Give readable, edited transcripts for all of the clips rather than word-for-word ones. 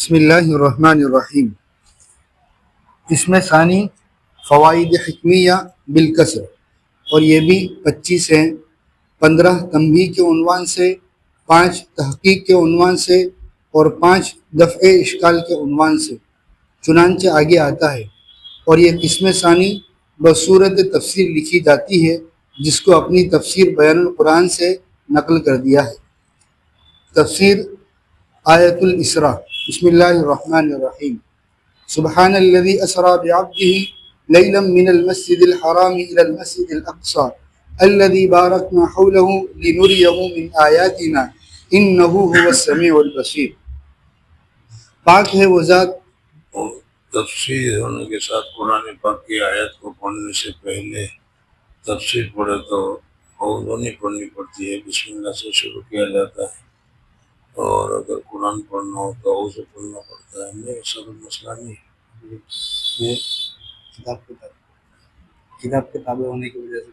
بسم اللہ الرحمن الرحیم۔ قسم ثانی فوائد حکمیہ بالکسر، اور یہ بھی 25 ہیں، 15 تنبیہ کے عنوان سے، 5 تحقیق کے عنوان سے اور 5 دفع اشکال کے عنوان سے۔ چنانچہ آگے آتا ہے، اور یہ قسم ثانی بصورت تفسیر لکھی جاتی ہے، جس کو اپنی تفسیر بیان القرآن سے نقل کر دیا ہے۔ تفسیر آیت الاسراء۔ بسم اللہ الرحمن الرحیم۔ سبحان الذی اسری بعبدہ لیلا من المسجد الحرام الى المسجد الاقصى الذي بارکنا حولہ لنریہ من آیاتنا انہ هو السمیع البصیر۔ پاک ہے وہ ذات۔ تفسیر ہونے کے ساتھ قرآن پاک کی آیت کو پڑھنے سے پہلے تفسیر پڑھے تو اعوذ نہیں پڑھنی پڑتی ہے، بسم اللہ سے شروع کیا جاتا ہے، اور اگر قرآن پڑھنا ہو تو اعوذ پڑھنا پڑتا ہے۔ نہیں سب مسئلہ نہیں ہے، یہ کتاب کتابیں ہونے کی وجہ سے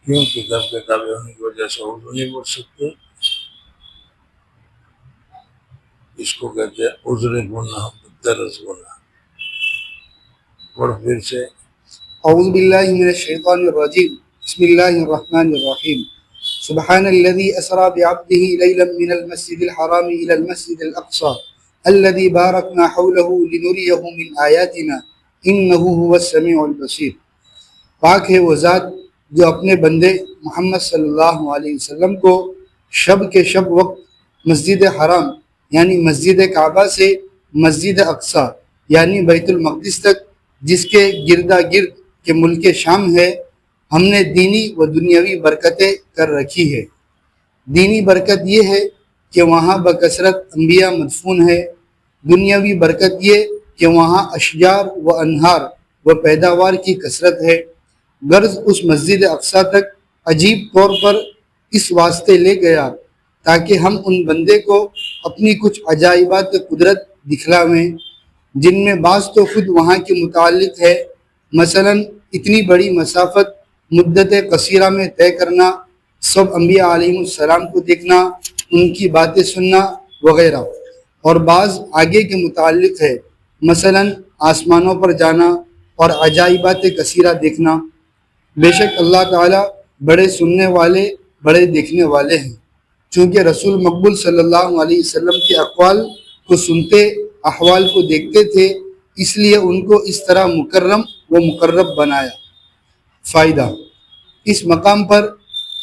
کیوں کتاب کتابیں ہونے کی وجہ سے اعوذ نہیں پڑھ سکتے؟ اس کو کہتے ہیں عذر گناہ، درس گناہ۔ پڑھ پھر سے۔ اعوذ باللہ من الشیطان الرجیم، بسم اللہ الرحمن الرحیم۔ سبحان الذي اسرى بعبده ليلا من المسجد الحرام الى المسجد الاقصى الذي باركنا حوله لنريه من آياتنا انه هو السميع البصير۔ پاک ہے وہ ذات جو اپنے بندے محمد صلی اللہ علیہ وسلم کو شب کے شب وقت مسجد حرام یعنی مسجد کعبہ سے مسجد اقصی یعنی بیت المقدس تک، جس کے گردا گرد کے ملک شام ہے، ہم نے دینی و دنیاوی برکتیں کر رکھی ہے۔ دینی برکت یہ ہے کہ وہاں بکثرت انبیاء مدفون ہے، دنیاوی برکت یہ کہ وہاں اشجار و انہار و پیداوار کی کثرت ہے۔ غرض اس مسجد اقصی تک عجیب طور پر اس واسطے لے گیا تاکہ ہم ان بندے کو اپنی کچھ عجائبات قدرت دکھلاویں، جن میں بعض تو خود وہاں کے متعلق ہے، مثلا اتنی بڑی مسافت مدت قصیرہ میں طے کرنا، سب انبیاء علیہ السلام کو دیکھنا، ان کی باتیں سننا وغیرہ، اور بعض آگے کے متعلق ہے، مثلا آسمانوں پر جانا اور عجائبات کثیرہ دیکھنا۔ بے شک اللہ تعالیٰ بڑے سننے والے بڑے دیکھنے والے ہیں۔ چونکہ رسول مقبول صلی اللہ علیہ وسلم کے اقوال کو سنتے، احوال کو دیکھتے تھے، اس لیے ان کو اس طرح مکرم و مقرب بنایا۔ فائدہ: اس مقام پر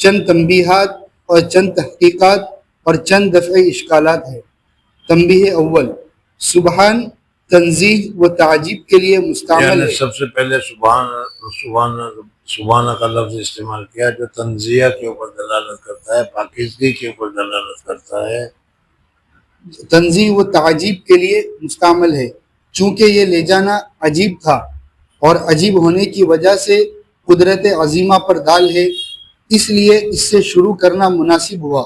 چند تنبیہات اور چند تحقیقات اور چند دفع اشکالات ہیں۔ تنبیہ اول: سبحان تنزیہ و تعجیب کے لیے مستعمل یعنی ہے۔ سب سے پہلے سبحان کا لفظ استعمال کیا جو تنزیہ کے اوپر دلالت کرتا ہے، پاکیزگی کے اوپر دلالت کرتا ہے۔ تنزیہ و تعجیب کے لیے مستعمل ہے، چونکہ یہ لے جانا عجیب تھا اور عجیب ہونے کی وجہ سے قدرت عظیمہ پر دال ہے، اس لیے اس سے شروع کرنا مناسب ہوا،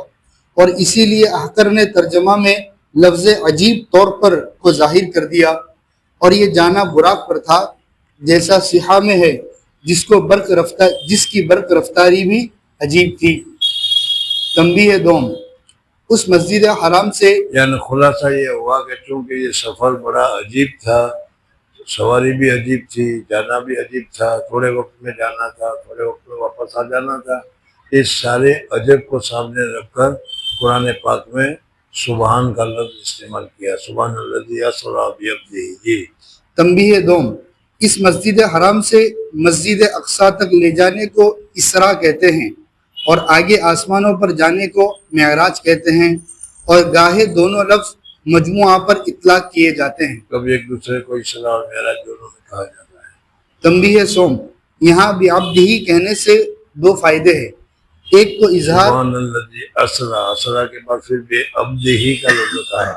اور اسی لیے احقر نے ترجمہ میں لفظ عجیب طور پر کو ظاہر کر دیا، اور یہ جانا براق پر تھا، جیسا صحہ میں ہے، جس کی برق رفتاری بھی عجیب تھی۔ تنبیہ دوم: اس مسجد حرام سے یعنی خلاصہ یہ ہوا کہ چونکہ یہ سفر بڑا عجیب تھا، سواری بھی عجیب تھی، جانا بھی عجیب تھا، تھوڑے وقت میں جانا تھا، تھوڑے وقت میں واپس آ جانا تھا، اس سارے عجب کو سامنے رکھ کر قرآن پاک میں سبحان کا لفظ استعمال کیا، سبحان الذی اسری بعبدہ۔ جی۔ تنبیہ دوم: اس مسجد حرام سے مسجد اقصی تک لے جانے کو اسراء کہتے ہیں، اور آگے آسمانوں پر جانے کو معراج کہتے ہیں، اور گاہے دونوں لفظ مجموعہ پر اطلاق کیے جاتے ہیں۔ کبھی ایک دوسرے کو اسراء اور معراج دونوں میں کہا جاتا ہے۔ تنبیہ سوم: یہاں بعبدہ کہنے سے 2 فائدے ہیں۔ ایک تو اظہار، سبحان الذی اسری، اسری کے بعد پھر بعبدہ کا لفظ کہا ہے،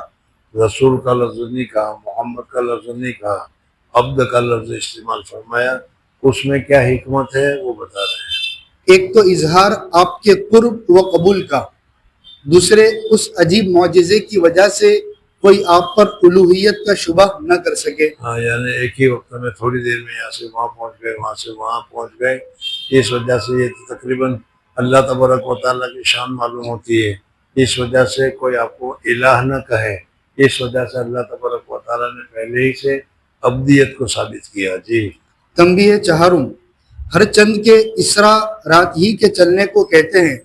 رسول کا لفظ نہیں کہا، محمد کا لفظ نہیں کہا، عبد کا لفظ استعمال فرمایا، اس میں کیا حکمت ہے وہ بتا رہے ہیں۔ ایک تو اظہار آپ کے قرب و قبول کا، دوسرے اس عجیب معجزے کی وجہ سے کوئی آپ پر الوہیت کا شبہ نہ کر سکے۔ ہاں، یعنی ایک ہی وقت میں تھوڑی دیر میں یہاں سے وہاں پہنچ گئے، وہاں سے وہاں پہنچ گئے، اس وجہ سے یہ تقریباً اللہ تبارک و تعالیٰ کی شان معلوم ہوتی ہے۔ اس وجہ سے کوئی آپ کو الہ نہ کہے، اس وجہ سے اللہ تبارک و تعالیٰ نے پہلے ہی سے ابدیت کو ثابت کیا. جی. تنبیہ چہارم، ہر چند کے اسرا رات ہی کے چلنے کو کہتے ہیں،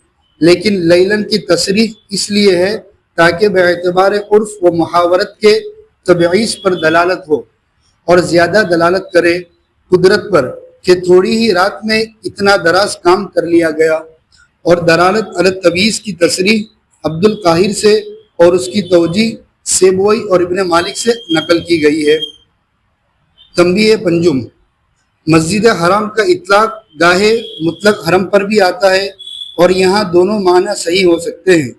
لیکن لیلن کی تصریح اس لیے ہے تاکہ باعتبار عرف و محاورت کے تبعیض پر دلالت ہو اور زیادہ دلالت کرے قدرت پر کہ تھوڑی ہی رات میں اتنا دراز کام کر لیا گیا. اور دلالت علی التبعیض کی تصریح عبد القاہر سے اور اس کی توجیہ سیبوئی اور ابن مالک سے نقل کی گئی ہے. تنبیہ پنجم، مسجد حرام کا اطلاق گاہے مطلق حرم پر بھی آتا ہے اور یہاں دونوں معنی صحیح ہو سکتے ہیں،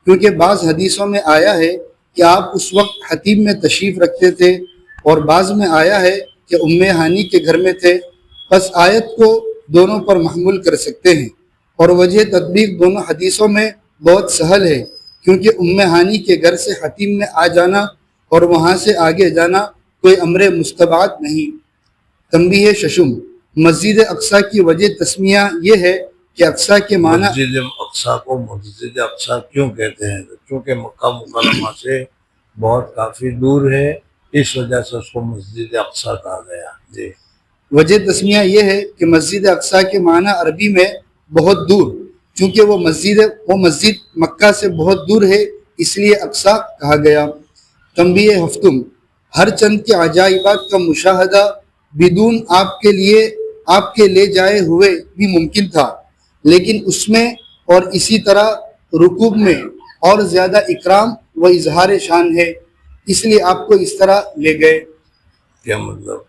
کیونکہ بعض حدیثوں میں آیا ہے کہ آپ اس وقت حتیم میں تشریف رکھتے تھے اور بعض میں آیا ہے کہ ام ہانی کے گھر میں تھے. پس آیت کو دونوں پر محمول کر سکتے ہیں اور وجہ تطبیق دونوں حدیثوں میں بہت سہل ہے، کیونکہ ام ہانی کے گھر سے حتیم میں آ جانا اور وہاں سے آگے جانا کوئی امر مستبعد نہیں. تنبیہ ششم، مسجد اقصیٰ کی وجہ تسمیہ یہ ہے کہ اقصیٰ کے معنی مسجد اقصیٰ کو مسجد اقصیٰ کیوں کہتے ہیں؟ چونکہ مکہ مکرمہ سے بہت کافی دور ہے، اس وجہ سے اس کو مسجد اقصیٰ کہا گیا. جی. وجہ تسمیہ یہ ہے کہ مسجد اقصیٰ کے معنی عربی میں بہت دور، چونکہ وہ مسجد مکہ سے بہت دور ہے، اس لیے اقصیٰ کہا گیا. تنبیہ ہفتم، ہر چند کے عجائبات کا مشاہدہ بدون آپ کے لے جائے ہوئے بھی ممکن تھا، لیکن اس میں اور اسی طرح رکوب میں اور زیادہ اکرام و اظہار شان ہے، اس لیے آپ کو اس طرح لے گئے. کیا مطلب؟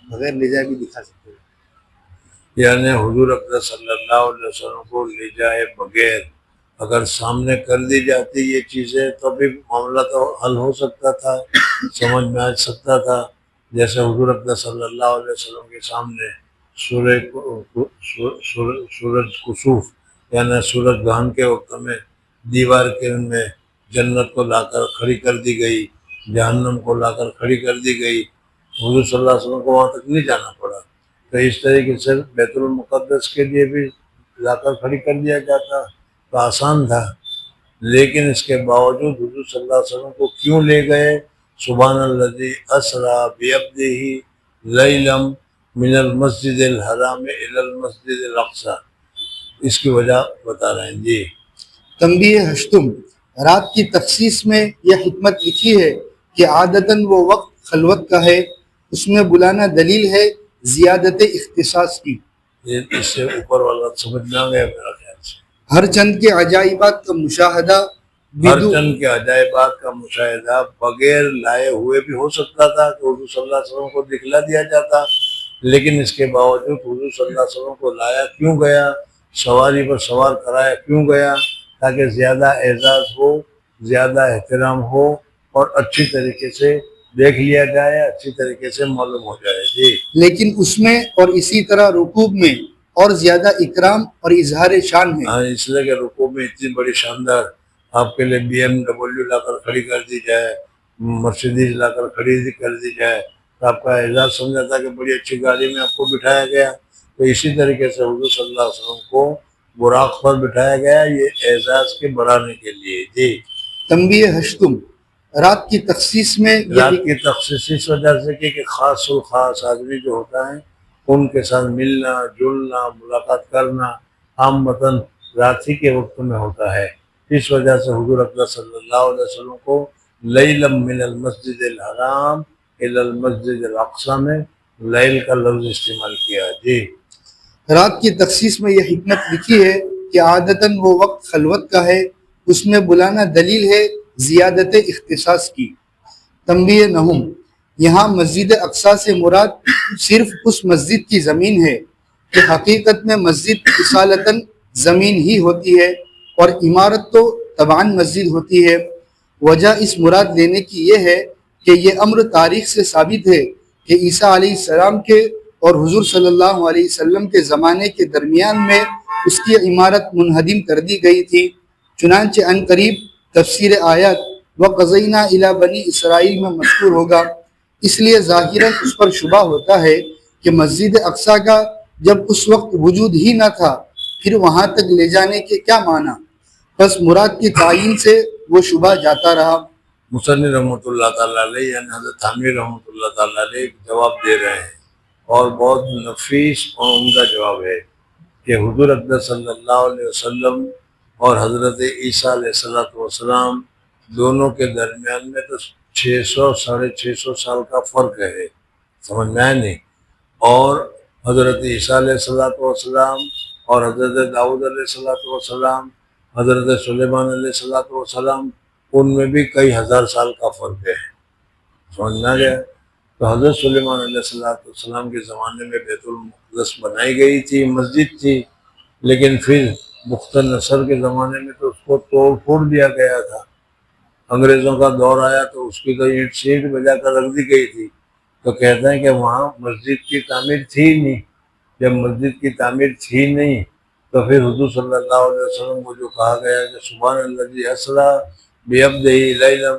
بغیر لے جائے بھی دکھا سکتے ہیں. یعنی حضور اکرم صلی اللہ علیہ وسلم کو لے جائے بغیر اگر سامنے کر دی جاتی یہ چیزیں تو بھی معاملہ تو حل ہو سکتا تھا، سمجھ میں آ سکتا تھا. جیسے حضور اکرم صلی اللہ علیہ وسلم کے سامنے سورج کسوف یعنی سورج گرہن کے وقت میں دیوار کے میں جنت کو لا کر کھڑی کر دی گئی، جہنم کو لا کر کھڑی کر دی گئی، حضور صلی اللہ علیہ وسلم کو وہاں تک نہیں جانا پڑا. تو اس طریقے سے بیت المقدس کے لیے بھی لا کر کھڑی کر دیا جاتا تو آسان تھا، لیکن اس کے باوجود حضور صلی اللہ علیہ وسلم کو کیوں لے گئے؟ سبحان الذی اسریٰ بعبدہ لیلا من المسجد الحرام الی المسجد الاقصیٰ، اس کی وجہ بتا رہے ہیں. جی. تنبیہ ہشتم، رات کی تخصیص میں یہ حکمت لکھی ہے کہ عادتاً وہ وقت خلوت کا ہے، اس میں بلانا دلیل ہے زیادت اختصاص کی. یہ اس سے اوپر والا سمجھ میں آ گیا میرا خیال سے. ہر چند کے عجائبات کا مشاہدہ ہر چند کے عجائبات کا مشاہدہ بغیر لائے ہوئے بھی ہو سکتا تھا کہ حضور صلی اللہ علیہ وسلم کو دکھلا دیا جاتا، لیکن اس کے باوجود حضور صلی اللہ علیہ وسلم کو لایا کیوں گیا، سواری پر سوار کرایا کیوں گیا؟ تاکہ زیادہ اعزاز ہو، زیادہ احترام ہو اور اچھی طریقے سے دیکھ لیا جائے، اچھی طریقے سے معلوم ہو جائے. جی. لیکن اس میں اور اسی طرح رکوب میں اور زیادہ اکرام اور اظہار شان ہے. ہاں، اس لیے کہ رکوع میں اتنی بڑی شاندار آپ کے لیے BMW لا کر کھڑی کر دی جائے، مرسیڈیز لا کر کھڑی کر دی جائے تو آپ کا اعزاز سمجھا تھا کہ بڑی اچھی گاڑی میں آپ کو بٹھایا گیا. تو اسی طریقے سے حضور صلی اللہ علیہ وسلم کو براق پر بٹھایا گیا، یہ اعزاز کے بڑھانے کے لیے. جی. تنبیہ ہشتم، رات کی تخصیص میں رات کی تخصیص اس وجہ سے کہ خاص الخاص آدمی جو ہوتا ہے ان کے ساتھ ملنا جلنا ملاقات کرنا عام متن رات ہی کے وقت میں ہوتا ہے. اس وجہ سے حضور اکرم صلی اللہ علیہ وسلم کو لیلا من المسجد الحرام الی المسجد الاقصیٰ میں لیل کا لفظ استعمال کیا. جی. رات کی تخصیص میں یہ حکمت لکھی ہے کہ عادتاً وہ وقت خلوت کا ہے، اس میں بلانا دلیل ہے زیادت اختصاص کی. تنبیہ نہم، یہاں مسجد اقصیٰ سے مراد صرف اس مسجد کی زمین ہے کہ حقیقت میں مسجد اصالتاً زمین ہی ہوتی ہے اور عمارت تو تبعاً مسجد ہوتی ہے. وجہ اس مراد لینے کی یہ ہے کہ یہ امر تاریخ سے ثابت ہے کہ عیسیٰ علیہ السلام کے اور حضور صلی اللہ علیہ وسلم کے زمانے کے درمیان میں اس کی عمارت منہدم کر دی گئی تھی. چنانچہ ان قریب تفسیر آیات وَقَضَيْنَا إِلَىٰ بَنِي اسرائیل میں مذکور ہوگا. اس لیے ظاہراً اس پر شبہ ہوتا ہے کہ مسجد اقصیٰ کا جب اس وقت وجود ہی نہ تھا پھر وہاں تک لے جانے کے کیا معنی؟ بس مراد کی تعین سے وہ شبہ جاتا رہا۔ مصنف رحمۃ اللہ تعالیٰ علیہ یعنی حضرت حامد رحمۃ اللہ تعالیٰ علیہ ایک جواب دے رہے ہیں، اور بہت نفیس اور عمدہ جواب ہے کہ حضور اکرم صلی اللہ علیہ وسلم اور حضرت عیسیٰ علیہ السلام دونوں کے درمیان میں تو 600-650 سال کا فرق ہے، سمجھ میں آئے نہیں؟ اور حضرت عیسیٰ علیہ السلام اور حضرت داؤد علیہ السلام، حضرت سلیمان علیہ السلام، ان میں بھی کئی ہزار سال کا فرق ہے، سمجھ میں آ گیا؟ تو حضرت سلیمان علیہ السلام کے زمانے میں بیت المقدس بنائی گئی تھی، مسجد تھی، لیکن پھر بخت نصر کے زمانے میں تو اس کو توڑ پھوڑ دیا گیا تھا۔ انگریزوں کا دور آیا تو اس کی تو اینٹ سینٹ بجا کر رکھ دی گئی تھی۔ تو کہتے ہیں کہ وہاں مسجد کی تعمیر تھی نہیں، جب مسجد کی تعمیر تھی نہیں تو پھر حضور صلی اللہ علیہ وسلم کو جو کہا گیا کہ سبحان الذی اسریٰ بعبدہ لیلا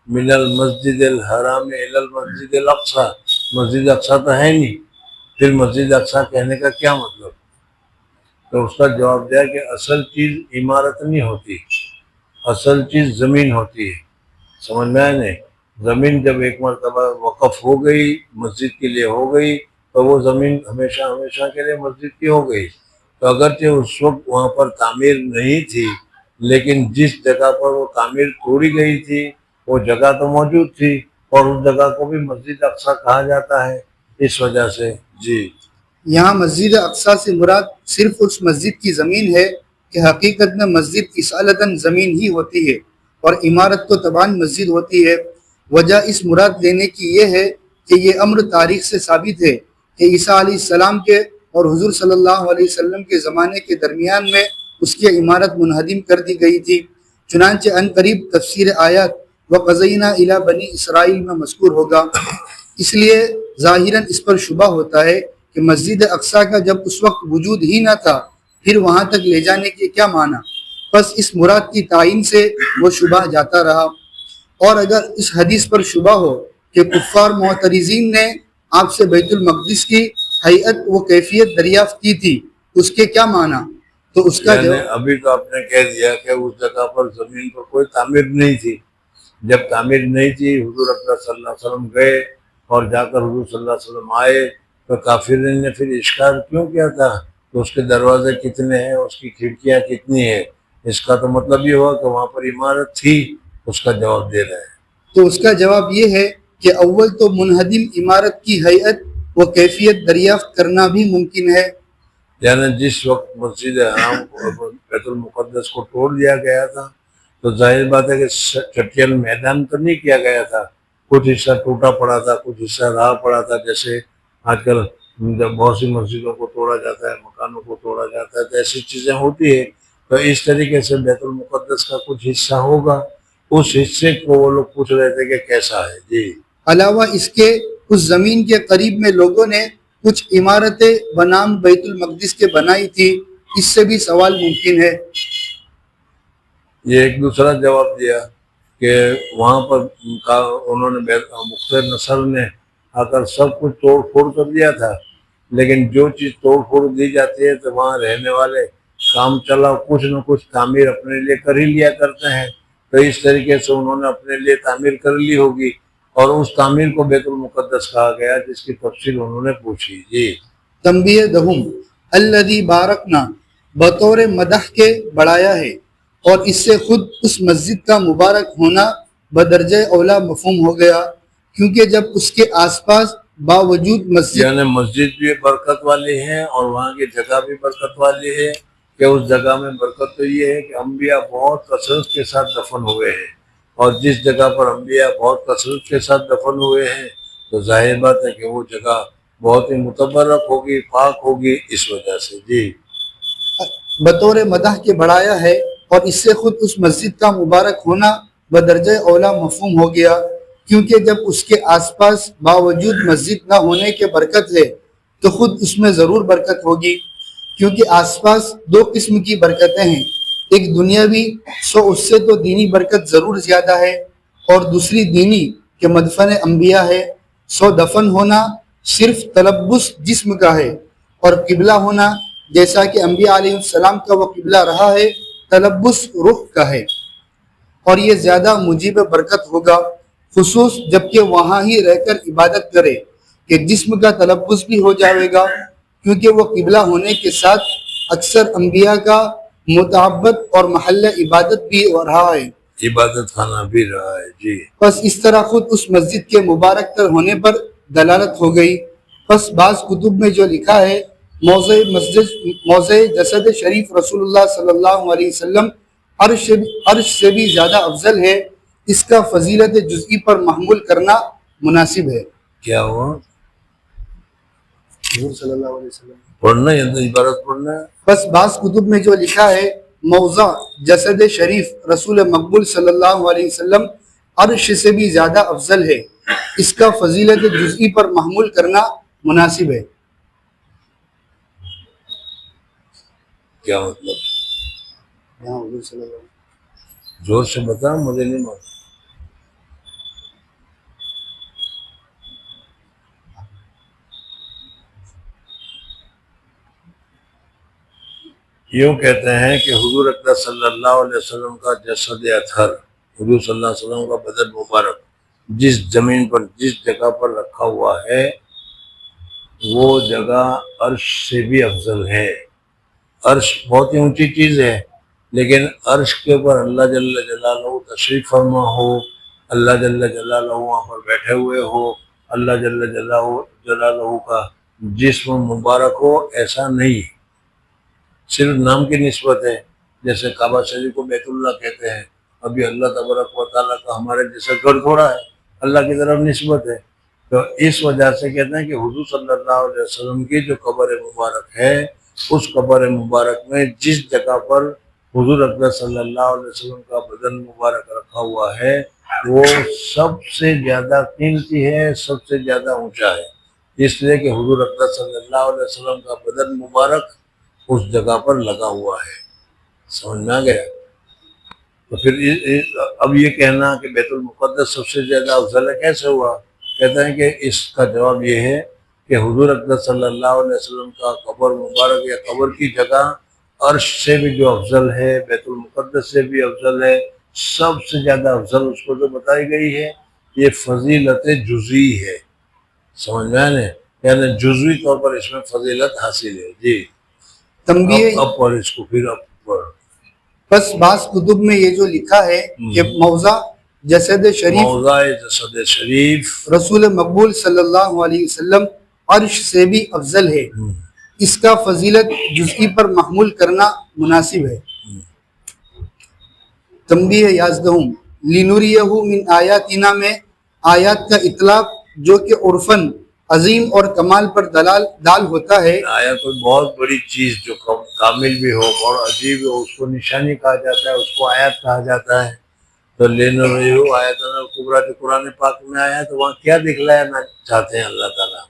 من المسجد الحرام الی المسجد الاقصیٰ، مسجد اقصیٰ تو ہے نہیں، پھر مسجد اقصیٰ کہنے کا کیا مطلب؟ تو اس کا جواب دیا کہ اصل چیز عمارت نہیں ہوتی، اصل چیز زمین ہوتی ہے، سمجھ میں آئے نہیں؟ زمین جب ایک مرتبہ وقف ہو گئی، مسجد کے لیے ہو گئی، تو وہ زمین ہمیشہ ہمیشہ کے لیے مسجد کی ہو گئی۔ تو اگرچہ اس وقت وہاں پر تعمیر نہیں تھی، لیکن جس جگہ پر وہ تعمیر توڑی گئی تھی وہ جگہ تو موجود تھی، اور اس جگہ کو بھی مسجد اقصیٰ کہا جاتا ہے اس وجہ سے۔ جی، یہاں مسجد اقصیٰ سے مراد صرف اس مسجد کی زمین ہے کہ حقیقت میں مسجد اصالتاً زمین ہی ہوتی ہے اور عمارت تو طبعاً مسجد ہوتی ہے۔ وجہ اس مراد لینے کی یہ ہے کہ یہ امر تاریخ سے ثابت ہے کہ عیسیٰ علیہ السلام کے اور حضور صلی اللہ علیہ وسلم کے زمانے کے درمیان میں اس کی عمارت منہدم کر دی گئی تھی، چنانچہ ان قریب تفسیر آیات وَقَضَيْنَا إِلَىٰ بَنِي اسرائیل میں مذکور ہوگا۔ اس لیے ظاہراً اس پر شبہ ہوتا ہے کہ مسجد اقصیٰ کا جب اس وقت وجود ہی نہ تھا، پھر وہاں تک لے جانے کے کیا معنی؟ بس اس مراد کی تعین سے وہ شبہ جاتا رہا۔ اور اگر اس حدیث پر شبہ ہو کہ کفار معترضین نے آپ سے بیت المقدس کی ہیئت و کیفیت دریافت کی تھی، اس کے کیا معنی؟ تو اس کا یعنی ابھی تو آپ نے کہہ دیا کہ اس جگہ پر زمین پر کوئی تعمیر نہیں تھی، جب تعمیر نہیں تھی حضور اکرم صلی اللہ علیہ وسلم گئے اور جا کر حضور صلی اللہ علیہ وسلم آئے تو کافرین نے پھر اشکال کیوں کیا تھا کہ اس کے دروازے کتنے ہیں، اس کی کھڑکیاں کتنی ہیں؟ اس کا تو مطلب یہ ہوا کہ وہاں پر عمارت تھی، اس کا جواب دے رہے ہیں۔ تو اس کا جواب یہ ہے کہ اول تو منہدم عمارت کی ہیئت و کیفیت دریافت کرنا بھی ممکن ہے۔ یعنی جس وقت مسجد حرام بیت المقدس کو توڑ دیا گیا تھا تو ظاہر بات ہے کہ چٹیل میدان تو نہیں کیا گیا تھا، کچھ حصہ ٹوٹا پڑا تھا، کچھ حصہ رہا پڑا تھا، جیسے آج کل جب بہت سی مسجدوں کو توڑا جاتا ہے، مکانوں کو توڑا جاتا ہے، تو ایسی چیزیں ہوتی ہے۔ تو اس طریقے سے بیت المقدس کا کچھ حصہ ہوگا، اس حصے کو وہ لوگ پوچھ رہے تھے کہ کیسا ہے۔ جی، علاوہ اس کے اس زمین کے قریب میں لوگوں نے کچھ عمارتیں بنام بیت المقدس کے بنائی تھی، اس سے بھی سوال ممکن ہے۔ یہ ایک دوسرا جواب دیا کہ وہاں پر انہوں نے بخت نصر نے آ کر سب کچھ توڑ پھوڑ کر دیا تھا، لیکن جو چیز توڑ پھوڑ دی جاتی ہے تو وہاں رہنے والے کام چلا کچھ نہ کچھ تعمیر اپنے لیے کر ہی لیا کرتے ہیں، تو اس طریقے سے انہوں نے اپنے لیے تعمیر کر لی ہوگی، اور اس تعمیر کو بیت المقدس کہا گیا، جس کی تفصیل انہوں نے پوچھی۔ جی، تنبیہ دہم الذی بارکنا بطور مدح کے بڑھایا ہے، اور اس سے خود اس مسجد کا مبارک ہونا بدرجہ اولا مفہوم ہو گیا، کیونکہ جب اس کے آس پاس باوجود مسجد یعنی مسجد بھی برکت والی ہے اور وہاں کی جگہ بھی برکت والی ہے، کہ اس جگہ میں برکت تو یہ ہے کہ انبیاء بہت کثرت کے ساتھ دفن ہوئے ہیں، اور جس جگہ پر انبیاء بہت کثرت کے ساتھ دفن ہوئے ہیں تو ظاہر بات ہے کہ وہ جگہ بہت ہی متبرک ہوگی، پاک ہوگی، اس وجہ سے۔ جی، بطور مدح کے بڑھایا ہے، اور اس سے خود اس مسجد کا مبارک ہونا بدرجہ اولا مفہوم ہو گیا، کیونکہ جب اس کے آس پاس باوجود مسجد نہ ہونے کے برکت ہے تو خود اس میں ضرور برکت ہوگی، کیونکہ آس پاس دو قسم کی برکتیں ہیں، ایک دنیاوی سو اس سے تو دینی برکت ضرور زیادہ ہے، اور دوسری دینی کہ مدفن انبیاء ہے، سو دفن ہونا صرف تلبس جسم کا ہے، اور قبلہ ہونا جیسا کہ انبیاء علیہ السلام کا وہ قبلہ رہا ہے تلبس روح کا ہے۔ اور یہ زیادہ مجیب برکت ہوگا، خصوص جبکہ وہاں ہی رہ کر عبادت کرے کہ جسم کا تلفظ بھی ہو جائے گا، کیونکہ وہ قبلہ ہونے کے ساتھ اکثر انبیاء کا متعبد اور محل عبادت بھی ہو رہا ہے، عبادت خانہ بھی رہا ہے جی۔ پس اس طرح خود اس مسجد کے مبارک تر ہونے پر دلالت ہو گئی۔ پس بعض کتب میں جو لکھا ہے موضع جسد شریف رسول اللہ صلی اللہ علیہ وسلم عرش سے بھی زیادہ افضل ہے، اس کا فضیلت جزئی پر محمول کرنا مناسب ہے۔ کیا ہوا؟ حضور صلی اللہ علیہ وسلم پڑھنا ہے تو عبارت پڑھنا ہے۔ بس بعض کتب میں جو لکھا ہے موضع جسد شریف رسول مقبول صلی اللہ علیہ وسلم عرش سے بھی زیادہ افضل ہے، اس کا فضیلت جزئی پر محمول کرنا مناسب ہے۔ کیا مطلب؟ یہاں حضور صلی اللہ علیہ وسلم زور سے بتا، مجھے نہیں معلوم۔ یوں کہتے ہیں کہ حضور اکرم صلی اللہ علیہ وسلم کا جسد اطہر، حضور صلی اللہ علیہ وسلم کا بدن مبارک جس زمین پر، جس جگہ پر رکھا ہوا ہے، وہ جگہ عرش سے بھی افضل ہے۔ عرش بہت ہی اونچی چیز ہے، لیکن عرش کے اوپر اللہ جل جلالہ تشریف فرما ہو، اللہ جل جلالہ وہاں پر بیٹھے ہوئے ہو، اللہ جل جلالہ کا جسم مبارک ہو، ایسا نہیں، صرف نام کی نسبت ہے۔ جیسے کعبہ شریف کو بیت اللہ کہتے ہیں، ابھی اللہ تبارک و تعالیٰ کا ہمارے جیسا گھر تھوڑا ہے، اللہ کی طرف نسبت ہے۔ تو اس وجہ سے کہتے ہیں کہ حضور صلی اللہ علیہ وسلم کی جو قبر مبارک ہے، اس قبر مبارک میں جس جگہ پر حضور اکرم صلی اللہ علیہ وسلم کا بدن مبارک رکھا ہوا ہے، وہ سب سے زیادہ قیمتی ہے، سب سے زیادہ اونچا ہے، اس لیے کہ حضور اکرم صلی اللہ علیہ وسلم کا بدن مبارک اس جگہ پر لگا ہوا ہے۔ سمجھ میں آ گیا؟ تو پھر اب یہ کہنا کہ بیت المقدس سب سے زیادہ افضل ہے کیسے ہوا؟ کہتے ہیں کہ اس کا جواب یہ ہے کہ حضور اکرم صلی اللہ علیہ وسلم کا قبر مبارک یا قبر کی جگہ عرش سے بھی جو افضل ہے، بیت المقدس سے بھی افضل ہے، سب سے زیادہ افضل اس کو جو بتائی گئی ہے، یہ فضیلت جزوی ہے۔ سمجھ میں آنے؟ یعنی جزوی طور پر اس میں فضیلت حاصل ہے جی۔ تنبیہ اب پر اس کو پھر اب پر بس بعض کتب میں یہ جو لکھا ہے کہ موضع جسد شریف موضع جسد شریف رسول مقبول صلی اللہ علیہ وسلم عرش سے بھی افضل ہے، اس کا فضیلت جزئی پر محمول کرنا مناسب ہے۔ تنبیہ 11 لنوریہ من آیاتنا میں آیات کا اطلاق جو کہ عرفاً عظیم اور کمال پر دال ہوتا ہے، آیا کوئی بہت بڑی چیز جو کامل بھی ہو، بہت عجیب ہو، اس کو نشانی کہا جاتا ہے، اس کو آیات کہا جاتا ہے۔ تو لینوریہ آیاتنا الکبریٰ جو قرآن پاک میں آیا ہے، تو وہاں کیا دکھلانا چاہتے ہیں اللہ تعالیٰ؟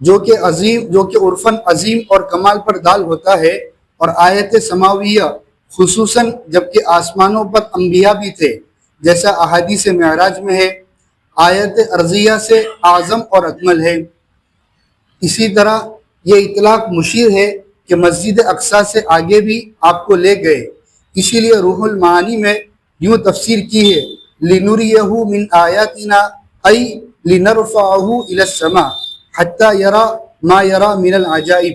جو کہ عرفاً عظیم اور کمال پر دال ہوتا ہے، اور آیت سماویہ خصوصاً جبکہ آسمانوں پر انبیاء بھی تھے، جیسا احادیث معراج میں ہے، آیت ارضیہ سے اعظم اور اکمل ہے۔ اسی طرح یہ اطلاق مشیر ہے کہ مسجد اقصیٰ سے آگے بھی آپ کو لے گئے، اسی لیے روح المعانی میں یوں تفسیر کی ہے لِنُرِيَهُ مِنْ آیاتنا ای لِنَرْفَعَهُ إِلَى السَّمَاءِ حَتَّى يَرَى مَا يَرَى مِنَ الْعَجَائِبِ،